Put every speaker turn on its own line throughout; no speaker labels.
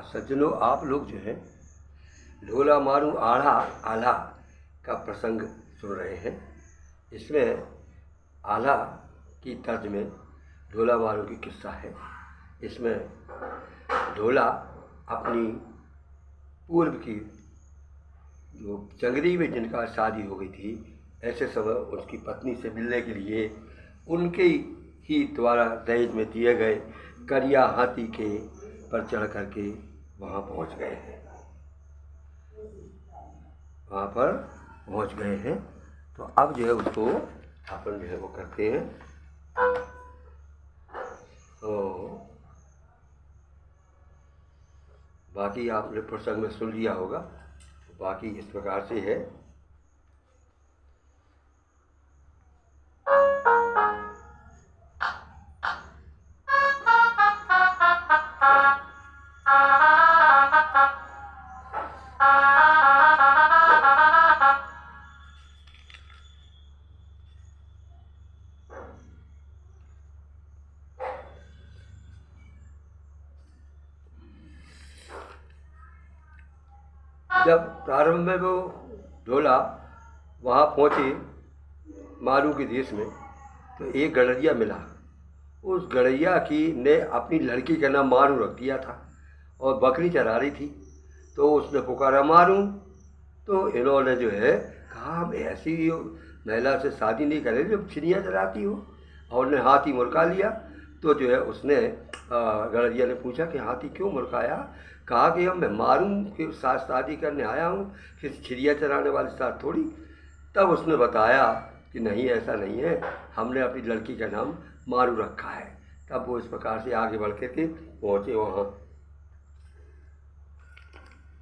सज्जनों, आप लोग जो है ढोला मारूं आढ़ा आल्हा का प्रसंग सुन रहे हैं। इसमें आल्हा की तर्ज में ढोला मारूं की किस्सा है। इसमें ढोला अपनी पूर्व की जो चंगरी में जिनका शादी हो गई थी, ऐसे समय उसकी पत्नी से मिलने के लिए उनके ही द्वारा दहेज में दिए गए करिया हाथी के पर चढ़ करके वहाँ पहुँच गए हैं। वहाँ पर पहुँच गए हैं तो अब जो है उसको अपन जो है वो करते हैं। तो बाकी आपने प्रसंग में सुन लिया होगा। तो बाकी इस प्रकार से है। जब प्रारंभ में वो ढोला वहाँ पहुँचे मारू के देश में, तो एक गड़रिया मिला। उस गड़रिया की ने अपनी लड़की का नाम मारू रख दिया था और बकरी चरा रही थी। तो उसने पुकारा मारू। तो इन्होंने जो है कहा, हम ऐसी महिला से शादी नहीं करें जो चिड़िया चराती हो, और उन्हें हाथी मुर्गा लिया। तो जो है उसने गड़रिया ने पूछा कि हाथी क्यों मुर्गाया? कहा कि हम मैं मारूं के साथ शादी करने आया हूँ, किसी चिड़िया चराने वाले साथ थोड़ी। तब उसने बताया कि नहीं, ऐसा नहीं है, हमने अपनी लड़की का नाम मारू रखा है। तब वो इस प्रकार से आगे बढ़ कर के पहुँचे वहाँ।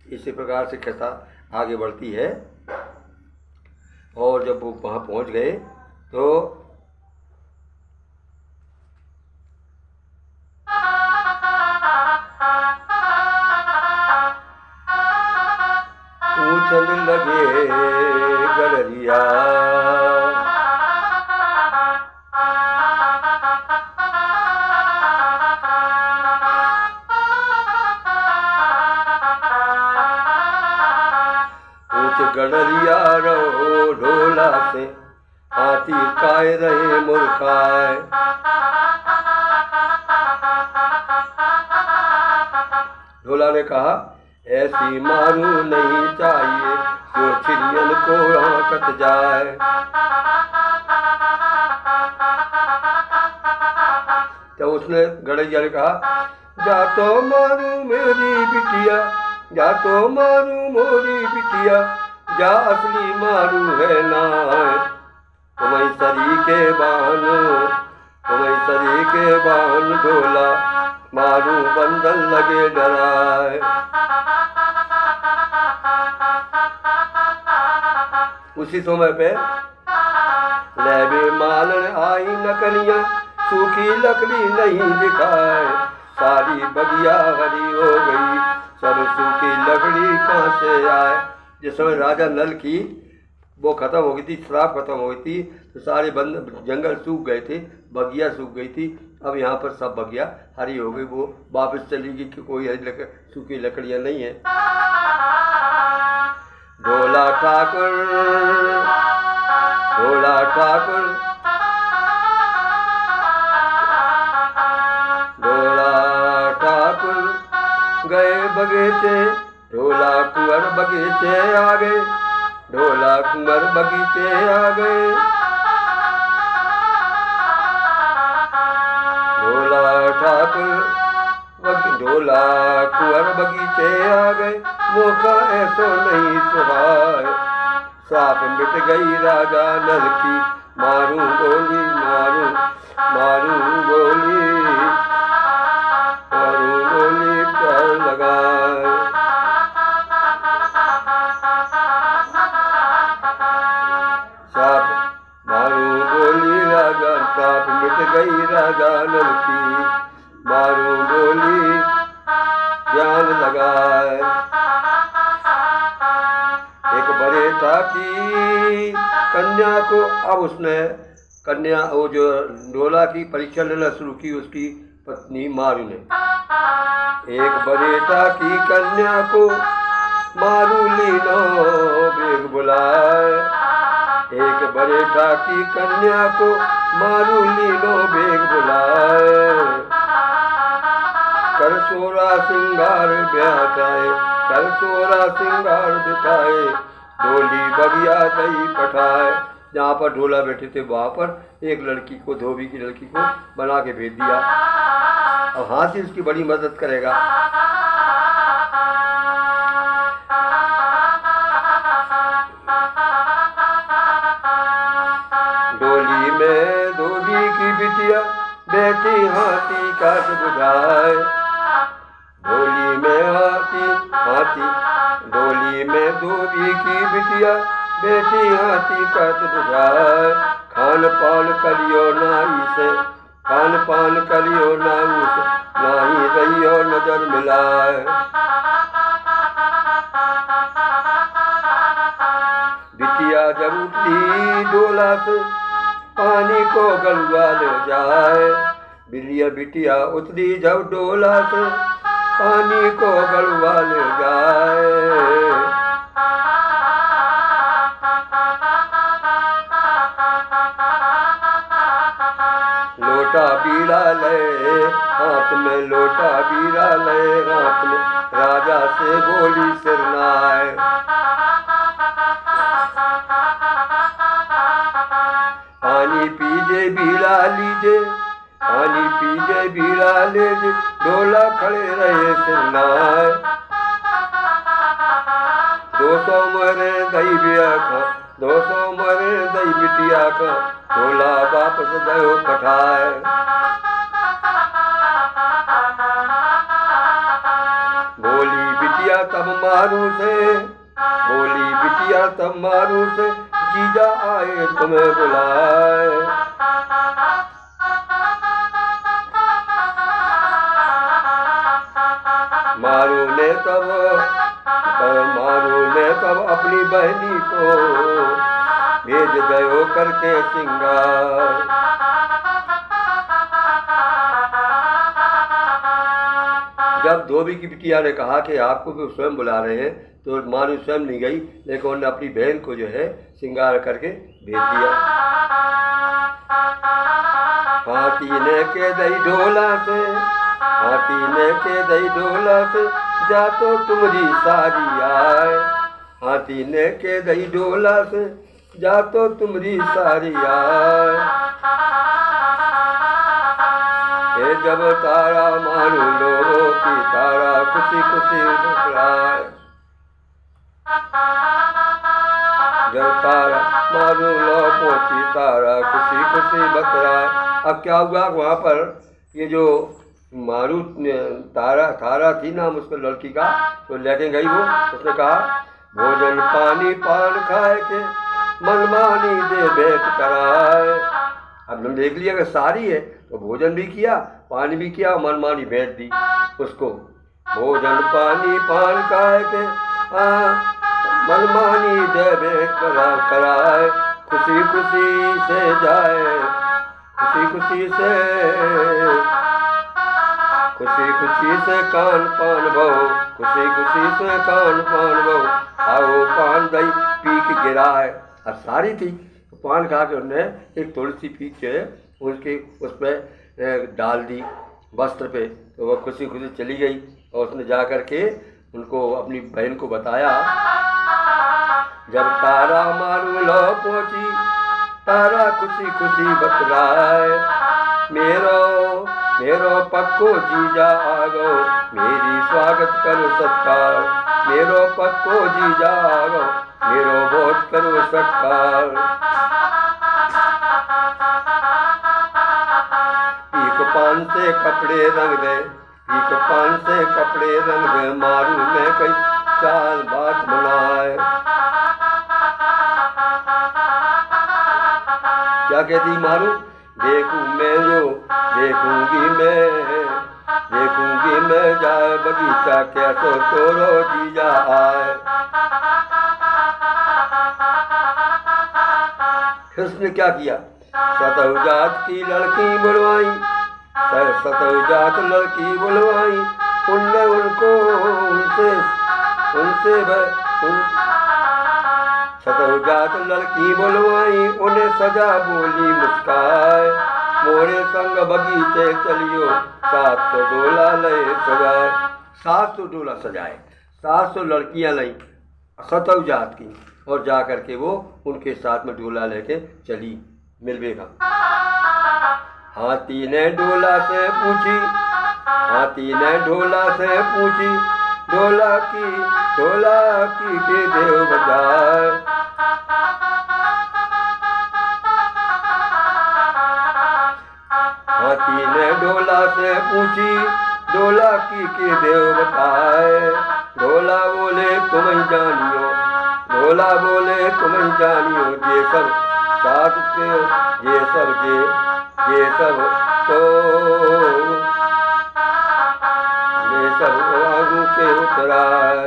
इसी प्रकार से कथा आगे बढ़ती है। और जब वो वहाँ पहुँच गए तो पूछन लगे गड़रिया, पूछ गड़रिया रहो ढोला से, हाथी काय रहे मुर्खाए। ढोला ने कहा, ऐसी मारू नहीं चाहिए जो चिड़ियन को आंकत जाए। तो उसने गड़रिया ने कहा, जा तो मारू मेरी बिटिया, जा तो मारू मोरी बिटिया, जा असली मारू है ना। तुम्हें सरी के बान, तुम्हें सरी के बान ढोला मारू बंधन लगे डराए। उसी समय पे लेबे मालन आई नकलियां, सूखी लकड़ी नहीं दिखाए। सारी बगिया हरी हो गई, सब सूखी लकड़ी कहाँ से आए। जिस समय राजा नल की वो खत्म हो गई थी, श्राप खत्म हो गई थी, तो सारे जंगल सूख गए थे, बगिया सूख गई थी। अब यहाँ पर सब बगिया हरी हो गई। वो वापस चली गई कि कोई हरी सूखी लकड़ियाँ नहीं है। ढोला ठाकुर, ढोला ठाकुर, ढोला ठाकुर गए बगीचे, ढोला कुंवर बगीचे आ गए, ढोला कुंवर बगीचे आ गए। ढोला ठाकुर ढोला कुंवर बगीचे आ गए, मौका ऐसो नहीं सुहाए। साप मिट गई राजा नल की, मारू गोली मारू, मारू गोली, मारू गोली पर लगाए। साप मारू गोली राजा, साप मिट गई राजा नल की, मारू गोली ध्यान लगाए। एक बरेटा की कन्या को, अब उसने कन्या वो जो ढोला की परीक्षा लेना शुरू की, उसकी पत्नी मारू ने। एक बरेटा की कन्या को मारू लीनो बेग बुलाए। एक बरेटा की कन्या को मारू लीनो बेग बुलाए। कर सोरा सिंगार ब्याह कर सोरा सिंगार बिताए। डोली बगिया दई पठाए। जहाँ पर ढोला बैठे थे वहाँ पर एक लड़की को, धोबी की लड़की को बना के भेज दिया। अब हाथी उसकी बड़ी मदद करेगा। डोली में धोबी की बिटिया बैठी हाथी काट बुझाए। डोली में हाथी डोली में धोबी की बिटिया बैठी हाथी काट बुझाए। खान पान करियो नाई से, खान पान करियो नाऊ से, नाही रहियो नजर मिलाए। बिटिया जब उठती डोला से पानी को गलुआ ले जाए। बिलिया बिटिया उतरी जब डोला से पानी को गलुआ ले जाए। लोटा बीड़ा ले हाथ में, लोटा बीड़ा ले हाथ में, राजा से बोली सिरनाए। पानी पीजे बीड़ा लीजे, पानी पीजे बीड़ा लीजे, डोला खड़े रहे सिरनाए। 200 मरे दही बिया का, 200 मरे दही बिटिया का, डोला वापस दयो पठाए। बोली बिटिया तब मारू से, बोली बिटिया तब मारू से, जीजा आए तुम्हें बुलाए। मारू ने तब अपनी बहनी को भेज गयो करके सिंगार। जब धोबी की बिटिया ने कहा कि आपको भी स्वयं बुला रहे हैं, तो मारू स्वयं नहीं गई, लेकिन उन्होंने अपनी बहन को जो है श्रृंगार करके भेज दिया। हाथी ने के दई ढोला से, हाथी ने के दई ढोला से, जा तो तुम्हारी सारी आए। हाथी ने के दई ढोला से, जा तो तुम्हारी सारी आए। ये जब तारा मारू लोगों की, तारा खुशी खुशी बतलाए। जब तारा मारू लो पहुंची, तारा खुशी खुशी बतलाए। अब क्या हुआ वहाँ पर, ये जो मारू तारा थी नाम उसको लड़की का, तो लेके गई वो। उसने कहा भोजन पानी पान खाए के, मनमानी दे भेंट कराए। अब हम देख लिया कि सारी है, तो भोजन भी किया, पानी भी किया, मनमानी भेंट दी उसको। भोजन पानी पान खाए के मनमानी दे भेंट कराए। खुशी खुशी से जाए, खुशी खुशी से कान पान भो, खुशी खुशी से कान पान भो, आओ पान दई पीक गिराए। अब सारी थी, पान खा के उन्होंने एक थोड़ी सी पीक जो है उसके उस पर डाल दी वस्त्र पे, तो वह खुशी खुशी चली गई। और उसने जा कर के उनको अपनी बहन को बताया। जब तारा मारू लो पहुंची, तारा खुशी खुशी बतलाए। मेरो पक्को जीजा आगो, मेरी स्वागत करो सत्कार। मेरो पक्को जीजा आगो, मेरो बहुत करो सत्कार। पीक पान से कपड़े रंग दे, पीक पान से कपड़े रंग दे, मारू में कई चाल बात बनाए। क्या कहती मारू, देखूंगी मैं जाए बगीचा, कैसो तोरो जीजा आए। फिर उसने क्या किया, सतहुजात की लड़की बुलवाई, सतव जात लड़की बुलवाई, उनने उनको उनसे उनसे सतव जात लड़की बुलवाई, उन्हें सजा बोली मुस्काए, मोरे संग बगीचे चलियो, 700 डोला लय सजाए। 700 डोला सजाए, 700 लड़कियां लाई सतव जात की, और जा कर के वो उनके साथ में डोला लेके चली मिलवे का। हाथी ने डोला से पूछी, हाथी ने ढोला से पूछी, ढोला की के देव बजाए। हाथी ने ढोला से पूछी, ढोला की के देव बताए। ढोला बोले तुम ही जानियो, ढोला बोले तुम ही जानियो, ये सब साथ के ये सब तो ये सब आगू के उतराए।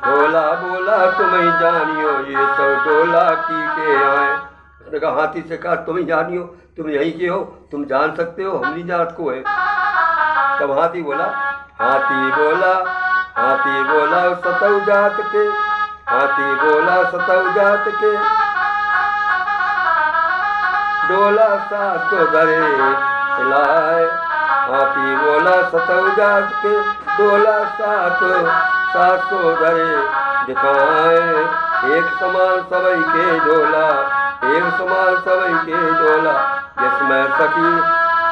ढोला बोला तुम ही जानियो, ये सब ढोला की के आए। उसने कहा हाथी से कहा तुम ही जानियो, तुम यहीं के हो, तुम जान सकते हो, हम नहीं जात को है। तब हाथी बोला सतव जात के, हाथी बोला सतव जात के, डोला 700 धरे हिलाए। हाथी बोला सतव जात के, डोला 700 धरे दिखाए। एक समान सबई के डोला, एक समान सबई के डोला, जिसमें सखी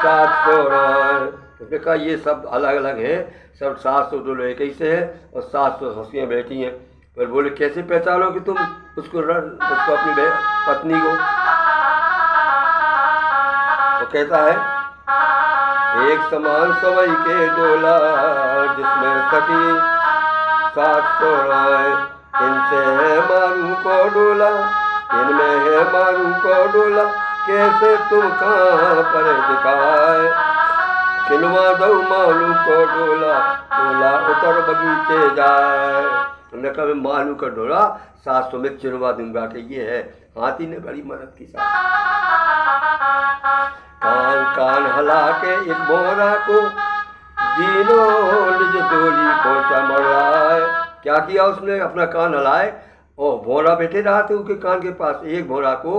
700 राय। उसने कहा ये सब अलग अलग है, सब 700 डोले कैसे है, और 700 हंसियाँ बैठी हैं। पर बोले कैसे पहचानो कि तुम उसको अपनी पत्नी को? तो कहता है एक समान सबई के डोला, जिसमें सखी 700 राय। इनसे है मारू को डोला, इनमें है मारू को डोला, कैसे तुम कहाँ पर दिखाए। किनवा दो मालू को डोला, डोला उतर बगीचे जाए। उन्होंने कहा मैं मालू का डोला 700 में चिनवा दूंगा कि ये है। हाथी ने बड़ी मदद की साथ कान हला के एक बोरा को, दीनों निज डोली पहुंचा मराए। क्या किया उसने, अपना कान हलाए और भोरा बैठे रहा थे उसके कान के पास, एक भोरा को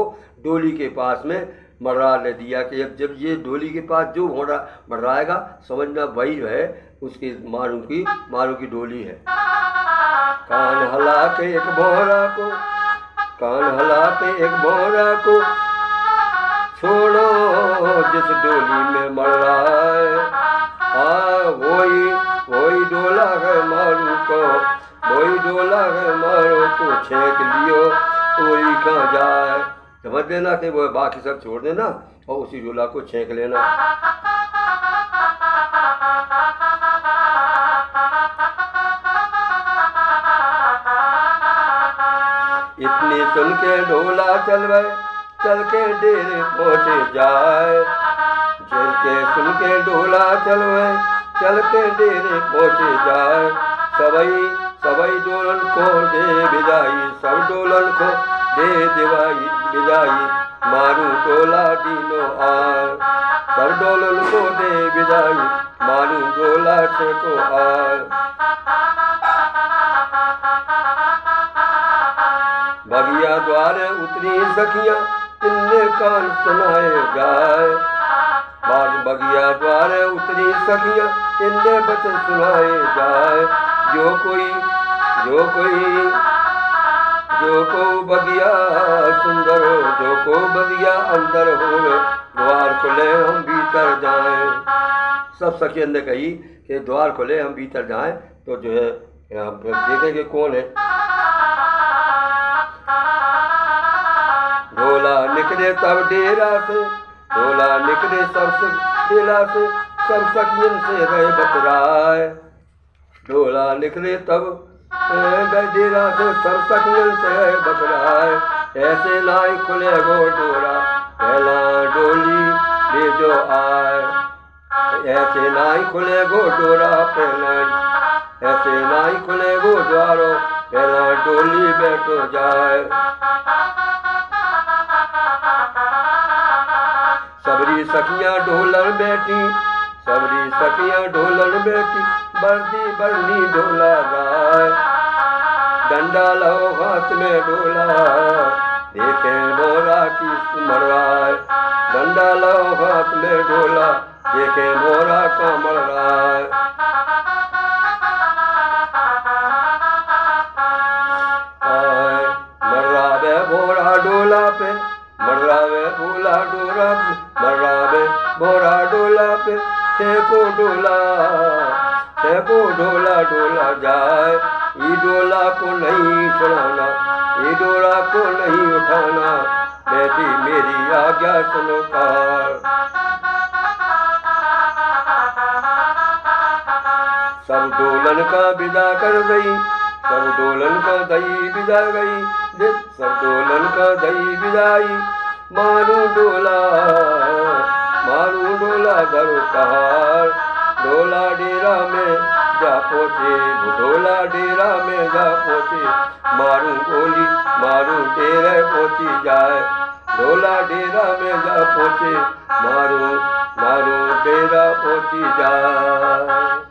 डोली के पास में मर्रा ले दिया कि जब ये डोली के पास जो घोड़ा मर्राएगा समझना वही है उसकी मारू की डोली है। कान हला के एक भोरा को, कान हला के एक भोरा को, छोड़ो जिस डोली में मर्राए। वही डोला है मारू को, वही डोला है मारू को, छेक लियो वही कहाँ जाए। समझ लेना कि वो बाकी सब छोड़ देना और उसी डोला को छेक लेना। इतनी सुन के डोला चल के डेरे पहुँचे जाए। चल के सुन के डोला चल के डेरे पहुँचे जाए। सबई डोलन को दे विदाई, सब डोलन को दे विदाई, मारू डोला दीनो आए। सब डोलन को दे विदाई, मारू डोला से को आए। बगिया द्वारे उतरी सखियाँ, इनने कान सुनाए जाए। बाद बगिया द्वारे उतरी सखियाँ, इनने बचन सुनाए जाए। जो को बगिया सुंदर हो, जो को बगिया अंदर हो, द्वार खुले हम भीतर जाएं। सब सखियन ने कही कि द्वार खुले हम भीतर जाएं। तो जो है देखेंगे कौन है। ढोला निकले तब डेरा से, ढोला निकले सब डेरा से, सब सखियन से रहे बतराए। ढोला निकले तब डेरा से, सब सखियन से रहे बतराए। ऐसे नाई खुले गो डोरा, पहला डोली ले जो आए। ऐसे नाई खुले गो डोरा पहला, ऐसे नाई खुले गो द्वारो, पहला डोली बैठो जाए। सबरी सखियाँ ढोलन बैठी, सबरी सखियाँ ढोलन बैठी, बरदी बरनी ढोला गाय। डंडा लो हाथ में ढोला, देखे मोरा की मरवाए। डंडा लो हाथ में ढोला, देखे मोरा का मरवाए। मर्रावे भोरा डोला पे, मर्रावे भोला डोरा पे, मर्रावे भोरा डोला पे, छेको डोला डोला जाए। ई डोला को नहीं चढ़ाना, ई डोला को नहीं उठाना, बेटी मेरी आज्ञा सुनो कार। सब डोलन का विदा कर गई, सब डोलन का दई विदा गई, सब डोलन का दई विदाई। मारू डोला धरो कहार, डोला डेरा में जा पहुँचे, डोला डेरा में जा पहुँचे। मारू गोली मारू डेरे पहुँची जाए, डोला डेरा में जा पहुँचे, मारू डेरा पहुँची जाए।